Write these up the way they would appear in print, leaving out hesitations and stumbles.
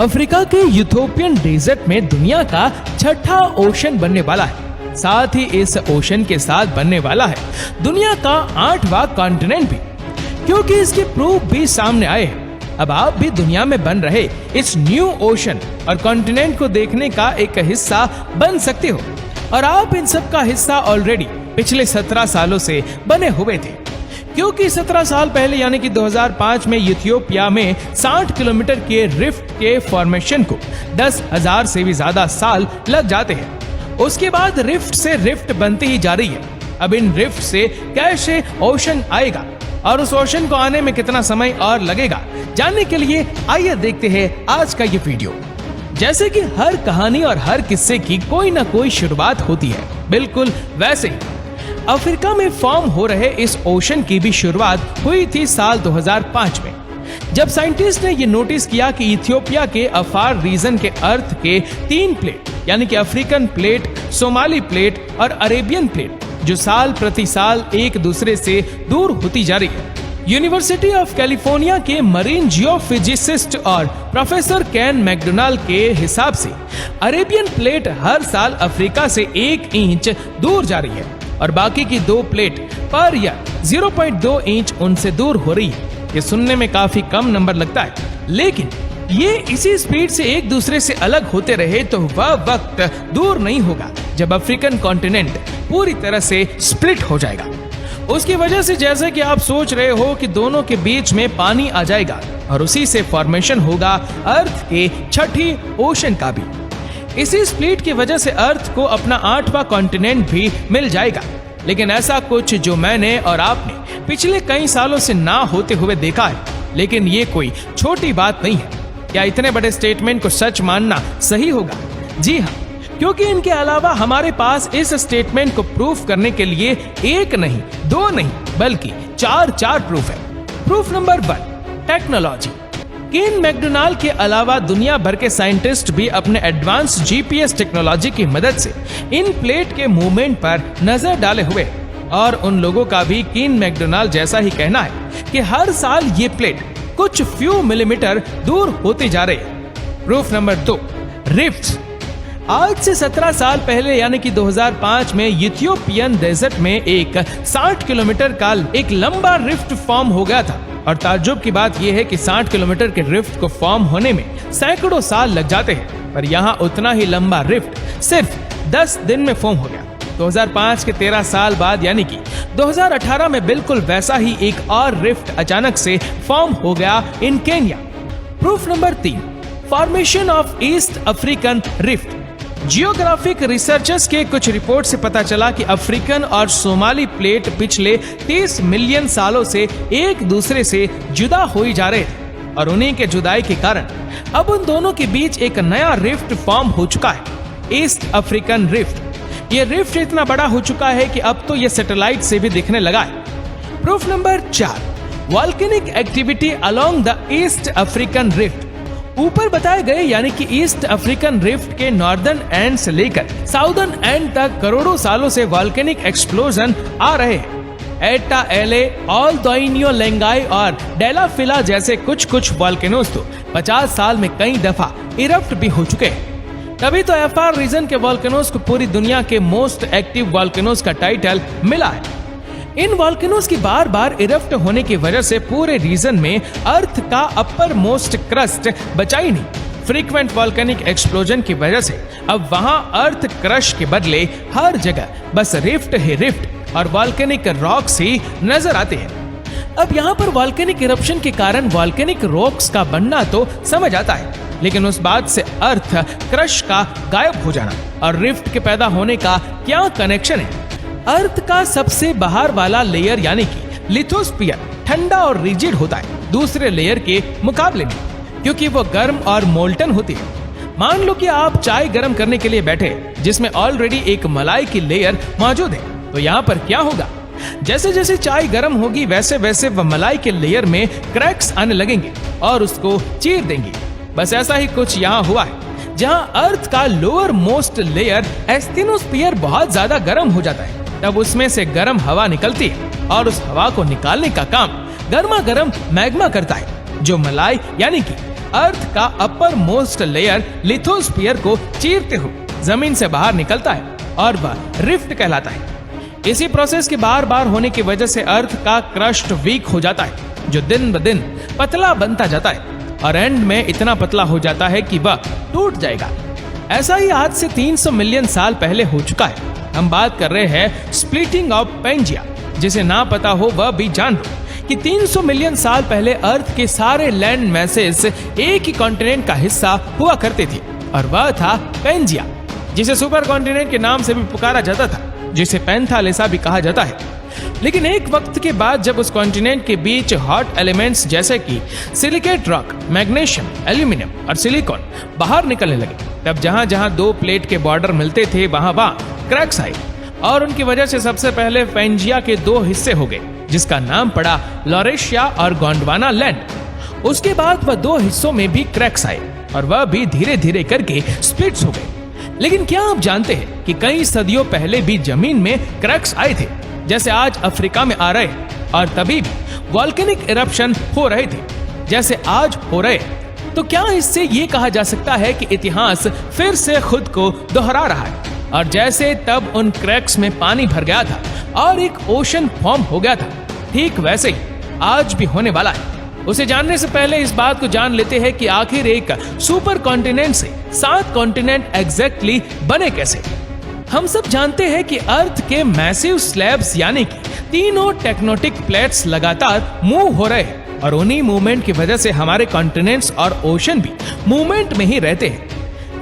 Africa के Ethiopian desert में दुनिया का छठा ओशन बनने वाला है। साथ ही इस ओशन के साथ बनने वाला है दुनिया का 8वां कॉन्टिनेंट भी, क्योंकि इसके प्रूफ भी सामने आए हैं। अब आप भी दुनिया में बन रहे इस न्यू ओशन और कॉन्टिनेंट को देखने का एक हिस्सा बन सकते हो, और आप इन सब का हिस्सा ऑलरेडी पिछले 17 सालों से बने हुए थे, क्योंकि 17 साल पहले यानी कि 2005 में इथियोपिया में 60 किलोमीटर के रिफ्ट के फॉर्मेशन को 10,000 से भी ज्यादा साल लग जाते हैं। उसके बाद रिफ्ट से रिफ्ट बनती ही जा रही है। अब इन रिफ्ट से कैसे ओशन आएगा और उस ओशन को आने में कितना समय और लगेगा, जानने के लिए आइए देखते हैं आज का ये वीडियो। जैसे कि हर कहानी और हर किस्से की कोई ना कोई शुरुआत होती है, बिल्कुल वैसे ही अफ्रीका में फॉर्म हो रहे इस ओशन की भी शुरुआत हुई थी साल 2005 में, जब साइंटिस्ट ने ये नोटिस किया कि इथियोपिया के अफार रीजन के अर्थ के 3 प्लेट यानी कि अफ्रीकन प्लेट, सोमाली प्लेट और अरेबियन प्लेट, जो साल प्रति साल एक दूसरे से दूर होती जा रही है। यूनिवर्सिटी ऑफ कैलिफोर्निया के मरीन जियोफिजिसिस्ट और प्रोफेसर केन मैकडोनाल्ड के हिसाब से अरेबियन प्लेट हर साल अफ्रीका से 1 इंच दूर जा रही है और बाकी की 2 प्लेट पर ईयर 0.2 इंच उनसे दूर हो रही है। ये सुनने में काफी कम नंबर लगता है, लेकिन ये इसी स्पीड से एक दूसरे से अलग होते रहे तो वह वक्त दूर नहीं होगा जब अफ्रीकन कॉन्टिनेंट पूरी तरह से स्प्लिट हो जाएगा। उसकी वजह से जैसे कि आप सोच रहे हो कि दोनों के बीच में पानी आ जाएगा और उसी से फॉर्मेशन होगा अर्थ के छठी ओशन का भी। इसी स्प्लिट की वजह से अर्थ को अपना 8वां कॉन्टिनेंट भी मिल जाएगा। लेकिन ऐसा कुछ जो मैंने और आपने पिछले कई सालों से ना होते हुए देखा है, लेकिन ये कोई छोटी बात नहीं है। क्या इतने बड़े स्टेटमेंट को सच मानना सही होगा? जी हाँ, क्योंकि इनके अलावा हमारे पास इस स्टेटमेंट को प्रूफ करने के लिए 1 नहीं 2 नहीं बल्कि 4 प्रूफ है। Proof number 1, technology. Ken McDonald के अलावा दुनिया भर के साइंटिस्ट भी अपने एडवांस जीपीएस टेक्नोलॉजी की मदद से इन प्लेट के मूवमेंट पर नजर डाले हुए, और उन लोगों का भी केन मैकडोनाल्ड जैसा ही कहना है कि हर साल ये प्लेट कुछ फ्यू मिलीमीटर दूर होती जा रही है। Proof number 2, rifts. आज से 17 साल पहले यानी कि 2005 में इथियोपियन डेजर्ट में एक 60 किलोमीटर का एक लंबा रिफ्ट फॉर्म हो गया था, और ताज्जुब की बात यह है कि 60 किलोमीटर के रिफ्ट को फॉर्म होने में सैकड़ों साल लग जाते हैं, पर यहाँ उतना ही लंबा रिफ्ट सिर्फ 10 दिन में फॉर्म हो गया। 2005 के 13 साल बाद यानी कि 2018 में बिल्कुल वैसा ही एक और रिफ्ट अचानक से फॉर्म हो गया in Kenya. Proof number 3, formation of east African rift. Geographic researchers के कुछ रिपोर्ट से पता चला कि अफ्रीकन और सोमाली प्लेट पिछले 30 मिलियन सालों से एक दूसरे से जुदा हुई जा रहे थे, और उन्हीं के जुदाई के कारण अब उन दोनों के बीच एक नया रिफ्ट फॉर्म हो चुका है, ईस्ट अफ्रीकन रिफ्ट। ये रिफ्ट इतना बड़ा हो चुका है कि अब तो ये सैटेलाइट से भी दिखने लगा है। Proof number 4, volcanic activity along the east African rift. ऊपर बताए गए यानी कि ईस्ट अफ्रीकन रिफ्ट के नॉर्दर्न एंड से लेकर साउदर्न एंड तक करोड़ों सालों से वॉल्केनिक एक्सप्लोजन आ रहे हैं। एटा एले, ऑल दोइनियो लेंगाई और डेलाफिला जैसे कुछ वॉल्केनोज तो 50 साल में कई दफा इरप्ट भी हो चुके हैं। तभी तो एफआर रीजन के वॉल्केनोज को पूरी दुनिया के मोस्ट एक्टिव वॉल्केनोज का टाइटल मिला है। इन वॉल्केनोज की बार बार इरप्ट होने की वजह से पूरे रीजन में अर्थ का अपर मोस्ट क्रस्ट बचा ही नहीं। फ्रीक्वेंट वॉल्केनिक एक्सप्लोजन की वजह से अब वहां अर्थ क्रश के बदले हर जगह बस रिफ्ट ही रिफ्ट और वॉल्केनिक रॉक्स ही नजर आते हैं। अब यहाँ पर वॉल्केनिक इरप्शन के कारण वॉल्केनिक रॉक्स का बनना तो समझ आता है, लेकिन उस बात से अर्थ क्रश का गायब हो जाना और रिफ्ट के पैदा होने का क्या कनेक्शन है? अर्थ का सबसे बाहर वाला लेयर यानी कि लिथोस्फीयर ठंडा और रिजिड होता है दूसरे लेयर के मुकाबले में, क्योंकि वो गर्म और मोल्टन होती है। मान लो कि आप चाय गर्म करने के लिए बैठे जिसमें ऑलरेडी एक मलाई की लेयर मौजूद है, तो यहाँ पर क्या होगा? जैसे जैसे चाय गर्म होगी वैसे वैसे वह मलाई के लेयर में क्रैक्स आने लगेंगे और उसको चीर देंगी। बस ऐसा ही कुछ यहाँ हुआ है, जहाँ अर्थ का लोअर मोस्ट लेयर एस्थेनोस्फीयर बहुत ज्यादा गर्म हो जाता है, तब उसमें से गर्म हवा निकलती है और उस हवा को निकालने का काम गर्मा गर्म मैग्मा करता है, जो मलाई यानी कि अर्थ का अपर मोस्ट लेयर लिथोस्फीयर को चीरते हुए जमीन से बाहर निकलता है और वह रिफ्ट कहलाता है। इसी प्रोसेस के बार बार होने की वजह से अर्थ का क्रस्ट वीक हो जाता है, जो दिन ब दिन पतला बनता जाता है और एंड में इतना पतला हो जाता है कि वह टूट जाएगा। ऐसा ही आज से 300 मिलियन साल पहले हो चुका है। हम बात कर रहे हैं स्प्लिटिंग ऑफ पैंजिया। जिसे ना पता हो वह भी जान लो कि 300 मिलियन साल पहले अर्थ के सारे लैंड मैसेज एक ही कॉन्टिनेंट का हिस्सा हुआ करते थे और वह था पैंजिया, जिसे सुपर कॉन्टिनेंट के नाम से भी पुकारा जाता था, जिसे पैंथालेसा भी कहा जाता है। लेकिन एक वक्त के बाद जब उस कॉन्टिनेंट के बीच हॉट एलिमेंट्स जैसे कि सिलिकेट रॉक, मैग्नीशियम, एल्यूमिनियम और सिलिकॉन बाहर निकलने लगे, तब जहां जहां दो प्लेट के बॉर्डर मिलते थे वहां क्रैक्स आए और उनकी वजह से सबसे पहले पैंजिया के दो हिस्से हो गए, जिसका नाम पड़ा लॉरेशिया और गोंडवाना लैंड। उसके बाद वह दो हिस्सों में भी क्रैक्स आए और वह भी धीरे धीरे करके स्प्लिट्स हो गए। लेकिन क्या आप जानते हैं कि कई सदियों पहले भी जमीन में क्रैक्स आए थे, जैसे आज अफ्रीका में आ रहे, और तभी भी वॉल्केनिक इरप्शन हो रहे थे जैसे आज हो रहे। तो क्या इससे ये कहा जा सकता है कि इतिहास फिर से खुद को दोहरा रहा है और जैसे तब उन क्रैक्स में पानी भर गया था और एक ओशन फॉर्म हो गया था, ठीक वैसे ही आज भी होने वाला है। उसे जानने से पहले इस बात को जान लेते हैं कि आखिर एक सुपर कॉन्टिनेंट से 7 कॉन्टिनेंट एग्जैक्टली बने कैसे। हम सब जानते हैं कि अर्थ के मैसिव स्लैब्स यानी कि तीनों टेक्टोनिक प्लेट्स लगातार मूव हो रहे हैं और उन्हीं मूवमेंट की वजह से हमारे कॉन्टिनेंट्स और ओशन भी मूवमेंट में ही रहते हैं।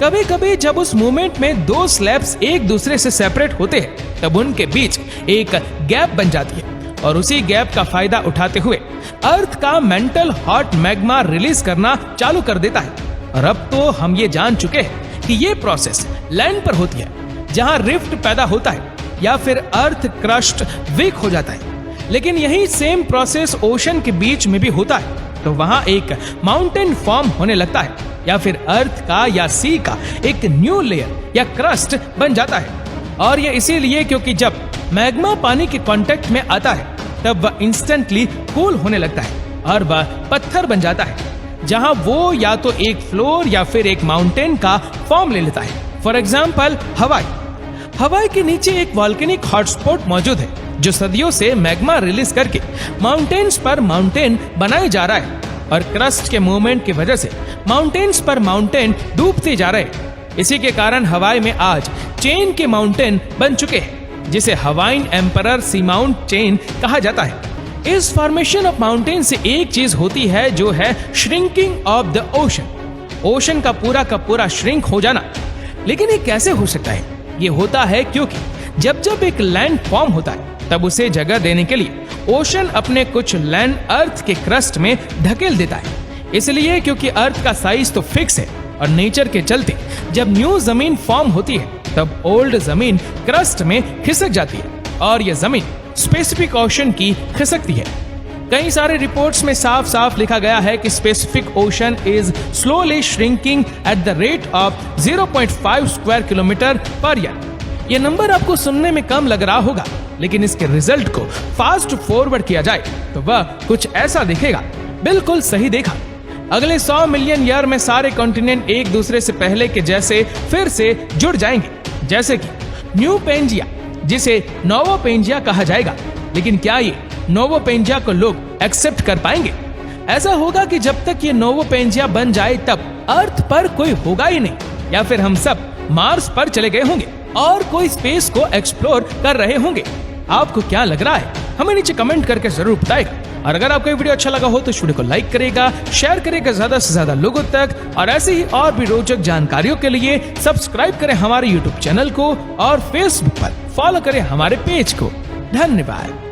कभी कभी जब उस मूवमेंट में दो स्लैब्स एक दूसरे से सेपरेट होते हैं तब उनके बीच एक गैप बन जाती है और उसी गैप का फायदा उठाते हुए अर्थ का मेंटल हॉट मैग्मा रिलीज करना चालू कर देता है। और अब तो हम ये जान चुके हैं कि ये प्रोसेस लैंड पर होती है, जहां रिफ्ट पैदा होता है या फिर अर्थ क्रस्ट वीक हो जाता है। लेकिन यही सेम प्रोसेस ओशन के बीच में भी होता है, तो वहां एक माउंटेन फॉर्म होने लगता है या फिर अर्थ का या सी का एक न्यू लेयर या क्रस्ट बन जाता है। और ये इसीलिए क्योंकि जब मैग्मा पानी के कांटेक्ट में आता है तब वह इंस्टेंटली कूल होने लगता है और वह पत्थर बन जाता है, जहां वो या तो एक फ्लोर या फिर एक माउंटेन का फॉर्म ले लेता है। फॉर एग्जाम्पल हवाई के नीचे एक वॉल्केनिक हॉटस्पॉट मौजूद है जो सदियों से मैग्मा रिलीज करके माउंटेन्स पर माउंटेन बनाए जा रहा है और क्रस्ट के मूवमेंट की वजह से माउंटेन्स पर माउंटेन डूबते जा रहे हैं। इसी के कारण हवाई में आज चेन के माउंटेन बन चुके हैं, जिसे हवाइन एम्परर सी माउंट चेन कहा जाता है। इस फॉर्मेशन ऑफ माउंटेन से एक चीज होती है जो है श्रिंकिंग ऑफ द ओशन का पूरा श्रिंक हो जाना। लेकिन ये कैसे हो सकता है? ये होता है क्योंकि जब जब एक लैंड फॉर्म होता है तब उसे जगह देने के लिए ओशन अपने कुछ लैंड अर्थ के क्रस्ट में धकेल देता है। इसलिए क्योंकि अर्थ का साइज तो फिक्स है और नेचर के चलते जब न्यू जमीन फॉर्म होती है तब ओल्ड जमीन क्रस्ट में खिसक जाती है और यह जमीन स्पेसिफिक ओशन की खिसकती है। कई सारे रिपोर्ट्स में साफ साफ लिखा गया है कि specific ocean is slowly shrinking at the rate of 0.5 square kilometre per year. ये नंबर आपको सुनने में कम लग रहा होगा, लेकिन इसके रिजल्ट को फास्ट फॉरवर्ड किया जाए तो वह कुछ ऐसा दिखेगा। बिल्कुल सही देखा। अगले 100 मिलियन ईयर में सारे कॉन्टिनेंट एक दूसरे से पहले के जैसे फिर से जुड़ जाएंगे, जैसे कि न्यू पेंजिया, जिसे नोवो पेंजिया कहा जाएगा। लेकिन क्या ये नोवो पेंजिया को लोग एक्सेप्ट कर पाएंगे? ऐसा होगा कि जब तक ये नोवो पेंजिया बन जाए तब अर्थ पर कोई होगा ही नहीं, या फिर हम सब मार्स पर चले गए होंगे और कोई स्पेस को एक्सप्लोर कर रहे होंगे। आपको क्या लग रहा है? हमें नीचे कमेंट करके जरूर बताएगा। और अगर आपको ये वीडियो अच्छा लगा हो तो इस वीडियो को लाइक करेगा, शेयर करेगा ज्यादा से ज्यादा लोगों तक, और ऐसे ही और भी रोचक जानकारियों के लिए सब्सक्राइब करें हमारे YouTube चैनल को और Facebook पर फॉलो करें हमारे पेज को। धन्यवाद।